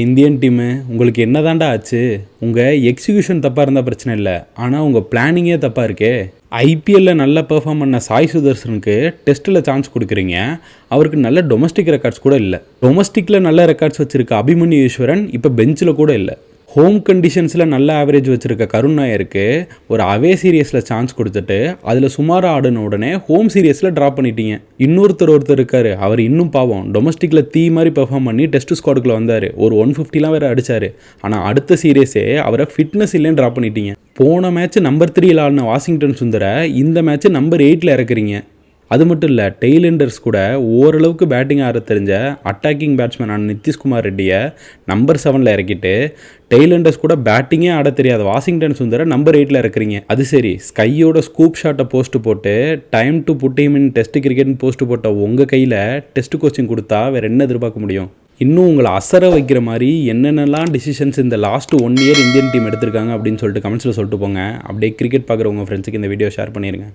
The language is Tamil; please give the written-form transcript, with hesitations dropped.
இந்தியன் டீமு உங்களுக்கு என்ன தாண்டா ஆச்சு? உங்கள் எக்ஸிக்யூஷன் தப்பாக இருந்தால் பிரச்சனை இல்லை, ஆனால் உங்கள் பிளானிங்கே தப்பாக இருக்கே. ஐபிஎல்லில் நல்லா பெர்ஃபார்ம் பண்ண சாய் சுதர்சனுக்கு டெஸ்ட்டில் சான்ஸ் கொடுக்குறீங்க. அவருக்கு நல்ல டொமஸ்டிக் ரெக்கார்ட்ஸ் கூட இல்லை. டொமஸ்டிக்கில் நல்ல ரெக்கார்ட்ஸ் வச்சுருக்க அபிமன்யு ஈஸ்வரன் இப்போ பெஞ்சில் கூட இல்லை. ஹோம் கண்டிஷன்ஸில் நல்ல ஆவரேஜ் வச்சுருக்க கருண் நாயருக்கு ஒரு அவே சீரியஸில் சான்ஸ் கொடுத்துட்டு அதில் சுமாராக ஆடின உடனே ஹோம் சீரியஸில் ட்ராப் பண்ணிட்டீங்க. ஒருத்தர் இருக்கார், அவர் இன்னும் பாவம் டொமஸ்டிக்கில் தீ மாதிரி பெர்ஃபார்ம் பண்ணி டெஸ்ட் ஸ்குவாடுக்குள்ள வந்தார். ஒரு 150 வேறு அடித்தார். ஆனால் அடுத்த சீரியஸே அவரை ஃபிட்னஸ் இல்லைன்னு ட்ராப் பண்ணிட்டீங்க. போன மேட்ச் நம்பர் 3 ஆடின வாஷிங்டன் சுந்தரை இந்த மேட்ச் நம்பர் 8 இறக்குறீங்க. அது மட்டும் இல்லை, டெய்லெண்டர்ஸ் கூட ஓரளவுக்கு பேட்டிங் ஆட தெரிஞ்ச அட்டாக்கிங் பேட்ஸ்மேனான நிதிஷ்குமார் ரெட்டியை நம்பர் 7 இறக்கிட்டு டெய்லெண்டர்ஸ் கூட பேட்டிங்கே ஆட தெரியாத வாஷிங்டன் சுந்தரை நம்பர் 8 இறக்குறீங்க. அது சரி, ஸ்கையோட ஸ்கூப் ஷாட்டை போஸ்ட் போட்டு time to put him in test கிரிக்கெட்னு போஸ்ட் போட்ட உங்கள் கையில் டெஸ்ட் கோச்சிங் கொடுத்தா வேறு என்ன எதிர்பார்க்க முடியும்? இன்னும் உங்களை அசர வைக்கிற மாதிரி என்னென்னலாம் டிசிஷன்ஸ் இந்த லாஸ்ட் 1 இயர் இந்தியன் டீம் எடுத்திருக்காங்க அப்படின்னு சொல்லிட்டு கமெண்ட்ஸில் சொல்லிட்டு போங்க. அப்படியே கிரிக்கெட் பார்க்குற உங்கள் ஃப்ரெண்ட்ஸுக்கு இந்த வீடியோ ஷேர் பண்ணிடுங்க.